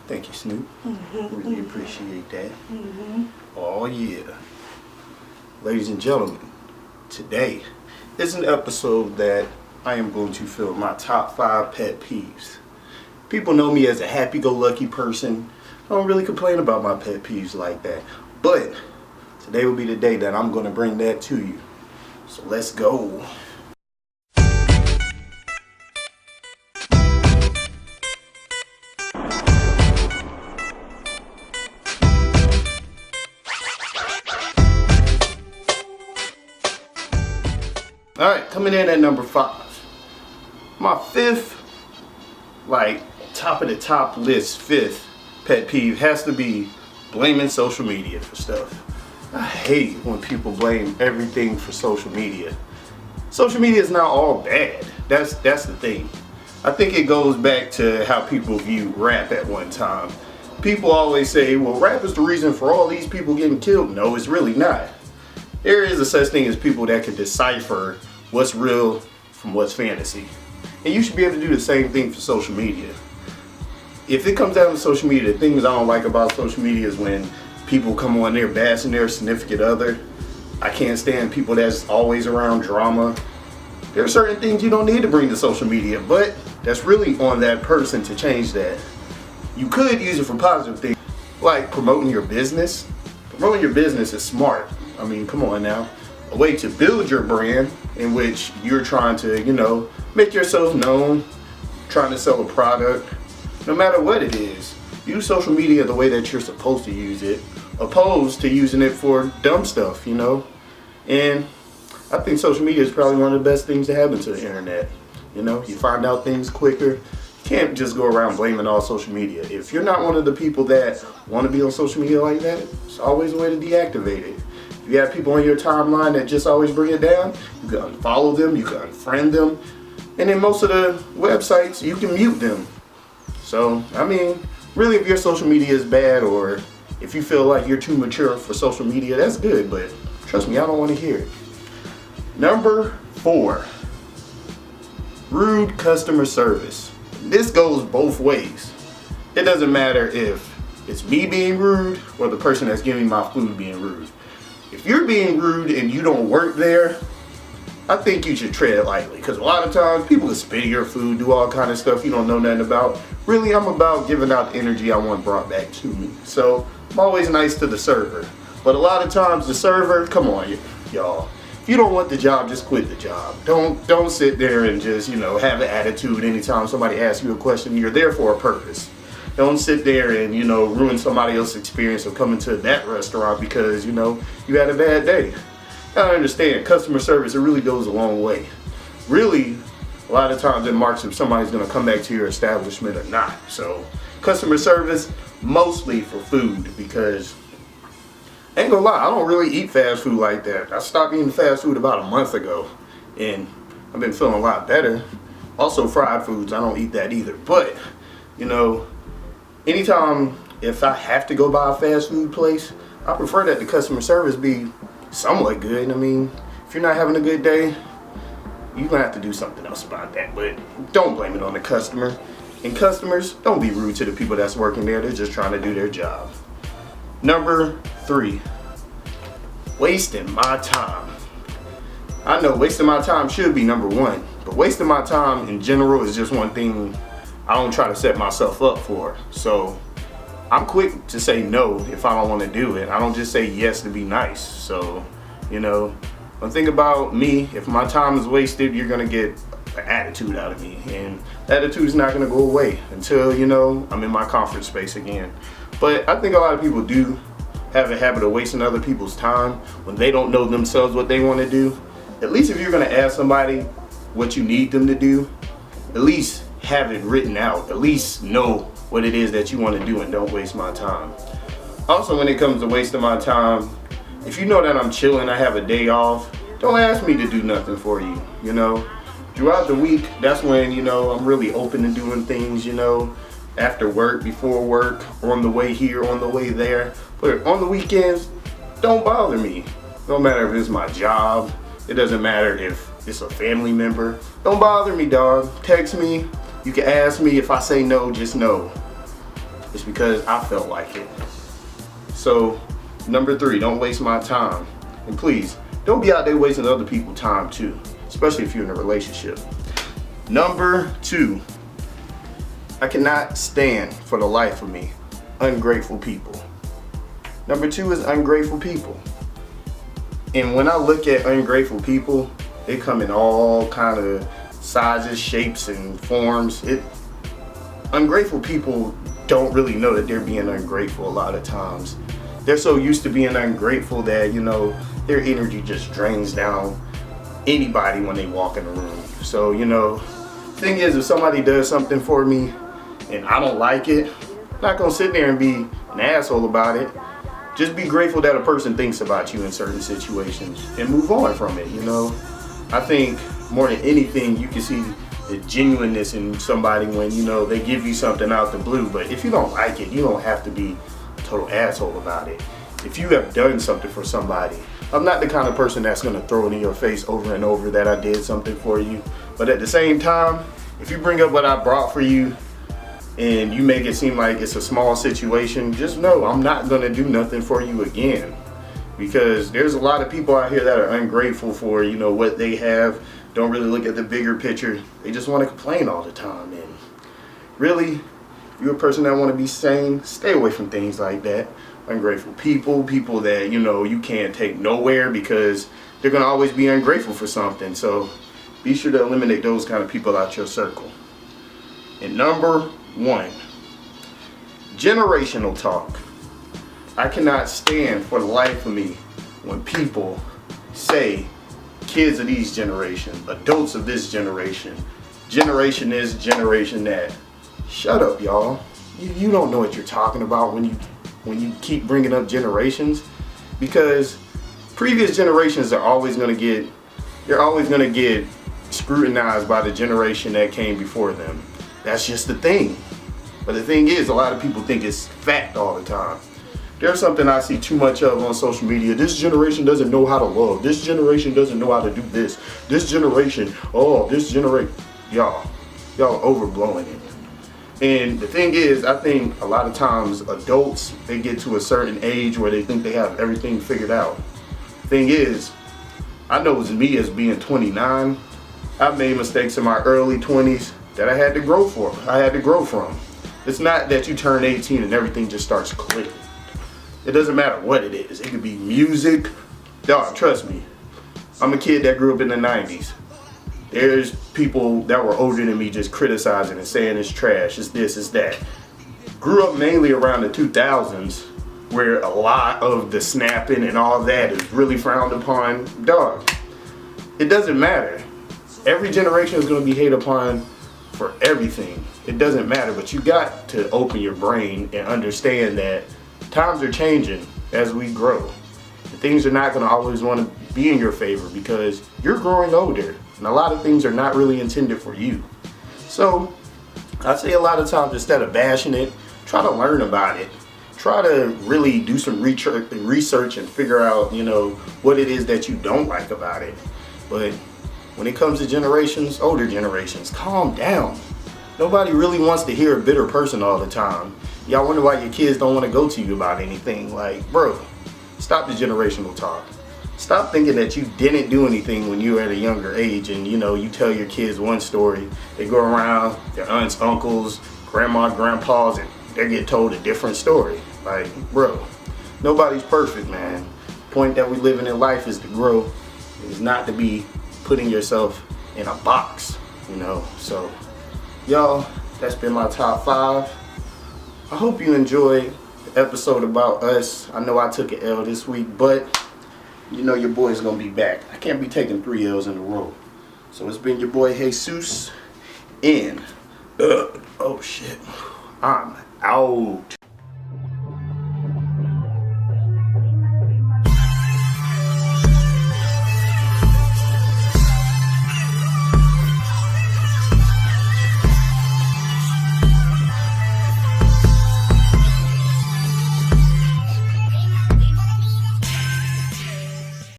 Thank you, Snoop. Really appreciate that. Oh yeah. Ladies and gentlemen, today is an episode that I am going to film my top 5 pet peeves. People know me as a happy-go-lucky person. I don't really complain about my pet peeves like that. But today will be the day that I'm going to bring that to you. So let's go. Alright, coming in at number 5. My 5th, top of the top list, 5th pet peeve has to be blaming social media for stuff. I hate when people blame everything for social media. Social media is not all bad. That's the thing. I think it goes back to how people view rap at one time. People always say, well, rap is the reason for all these people getting killed. No, it's really not. There is a such thing as people that can decipher what's real from what's fantasy. And you should be able to do the same thing for social media. If it comes down to social media, the things I don't like about social media is when people come on there bashing their significant other. I can't stand people that's always around drama. There are certain things you don't need to bring to social media, but that's really on that person to change that. You could use it for positive things, like promoting your business. Promoting your business is smart. I mean, come on now. A way to build your brand in which you're trying to, make yourself known, trying to sell a product. No matter what it is, use social media the way that you're supposed to use it, opposed to using it for dumb stuff, And I think social media is probably one of the best things to happen to the internet. You find out things quicker. You can't just go around blaming all social media. If you're not one of the people that want to be on social media like that, it's always a way to deactivate it. If you have people on your timeline that just always bring it down, you can unfollow them, you can unfriend them, and in most of the websites, you can mute them. So, really, if your social media is bad, or if you feel like you're too mature for social media, that's good, but trust me, I don't want to hear it. Number 4, rude customer service. This goes both ways. It doesn't matter if it's me being rude or the person that's giving my food being rude. If you're being rude and you don't work there, I think you should tread lightly, because a lot of times people can spit your food, do all kind of stuff you don't know nothing about. Really, I'm about giving out the energy I want brought back to me. So I'm always nice to the server. But a lot of times the server, come on, y'all. If you don't want the job, just quit the job. Don't sit there and just, have an attitude anytime somebody asks you a question. You're there for a purpose. Don't sit there and, ruin somebody else's experience of coming to that restaurant because, you had a bad day. I understand, customer service, it really goes a long way. Really, a lot of times it marks if somebody's going to come back to your establishment or not. So, customer service, mostly for food, because I ain't gonna lie, I don't really eat fast food like that. I stopped eating fast food about a month ago, and I've been feeling a lot better. Also, fried foods, I don't eat that either. But, anytime if I have to go by a fast food place, I prefer that the customer service be somewhat good. If you're not having a good day, you're gonna have to do something else about that. But don't blame it on the customer. And customers, don't be rude to the people that's working there. They're just trying to do their job. Number 3, wasting my time. I know wasting my time should be number 1, but wasting my time in general is just one thing I don't try to set myself up for. So I'm quick to say no if I don't want to do it. I don't just say yes to be nice. So, one thing about me, if my time is wasted, you're going to get an attitude out of me. And that attitude is not going to go away until, I'm in my comfort space again. But I think a lot of people do have a habit of wasting other people's time when they don't know themselves what they want to do. At least if you're going to ask somebody what you need them to do, at least have it written out. At least know what it is that you want to do and don't waste my time. Also, when it comes to wasting my time, if you know that I'm chilling, I have a day off, don't ask me to do nothing for you, Throughout the week, that's when, I'm really open to doing things, after work, before work, on the way here, on the way there. But on the weekends, don't bother me. No matter if it's my job, it doesn't matter if it's a family member. Don't bother me, dog. Text me. You can ask me. If I say no, just no. It's because I felt like it. So, number 3, don't waste my time. And please, don't be out there wasting other people's time too, especially if you're in a relationship. Number 2, I cannot stand for the life of me ungrateful people. Number 2 is ungrateful people. And when I look at ungrateful people, they come in all kind of sizes, shapes, and forms. Ungrateful people don't really know that they're being ungrateful a lot of times. They're so used to being ungrateful that, their energy just drains down anybody when they walk in the room. So, thing is, if somebody does something for me and I don't like it, I'm not gonna sit there and be an asshole about it. Just be grateful that a person thinks about you in certain situations and move on from it, I think more than anything, you can see the genuineness in somebody when, they give you something out the blue. But if you don't like it, you don't have to be a total asshole about it. If you have done something for somebody, I'm not the kind of person that's going to throw it in your face over and over that I did something for you. But at the same time, if you bring up what I brought for you and you make it seem like it's a small situation, just know I'm not going to do nothing for you again. Because there's a lot of people out here that are ungrateful for, what they have, don't really look at the bigger picture. They just want to complain all the time. And really, if you're a person that want to be sane, stay away from things like that. Ungrateful people that, you can't take nowhere because they're going to always be ungrateful for something. So be sure to eliminate those kind of people out your circle. And number 1, generational talk. I cannot stand for the life of me when people say kids of these generations, adults of this generation this, generation that. Shut up, y'all. You don't know what you're talking about when you keep bringing up generations, because previous generations are always going to get scrutinized by the generation that came before them. That's just the thing. But the thing is, a lot of people think it's fact all the time. There's something I see too much of on social media. This generation doesn't know how to love. This generation doesn't know how to do this. This generation. Y'all overblowing it. And the thing is, I think a lot of times adults, they get to a certain age where they think they have everything figured out. The thing is, I know it's me as being 29. I've made mistakes in my early 20s that I had to grow from. It's not that you turn 18 and everything just starts clicking. It doesn't matter what it is. It could be music. Dog, trust me. I'm a kid that grew up in the 90s. There's people that were older than me just criticizing and saying it's trash, it's this, it's that. Grew up mainly around the 2000s, where a lot of the snapping and all that is really frowned upon. Dog, it doesn't matter. Every generation is going to be hated upon for everything. It doesn't matter, but you got to open your brain and understand that times are changing as we grow. And things are not going to always want to be in your favor because you're growing older. And a lot of things are not really intended for you. So, I say a lot of times, instead of bashing it, try to learn about it. Try to really do some research and figure out, what it is that you don't like about it. But when it comes to generations, older generations, calm down. Nobody really wants to hear a bitter person all the time. Y'all wonder why your kids don't want to go to you about anything. Like, bro, stop the generational talk. Stop thinking that you didn't do anything when you were at a younger age and, you tell your kids one story. They go around, their aunts, uncles, grandma, grandpas, and they get told a different story. Like, bro, nobody's perfect, man. The point that we living in life is to grow. It's not to be putting yourself in a box, So, y'all, that's been my top 5. I hope you enjoyed the episode about us. I know I took an L this week, but your boy's gonna be back. I can't be taking 3 L's in a row. So it's been your boy Hayseuss, and oh shit, I'm out.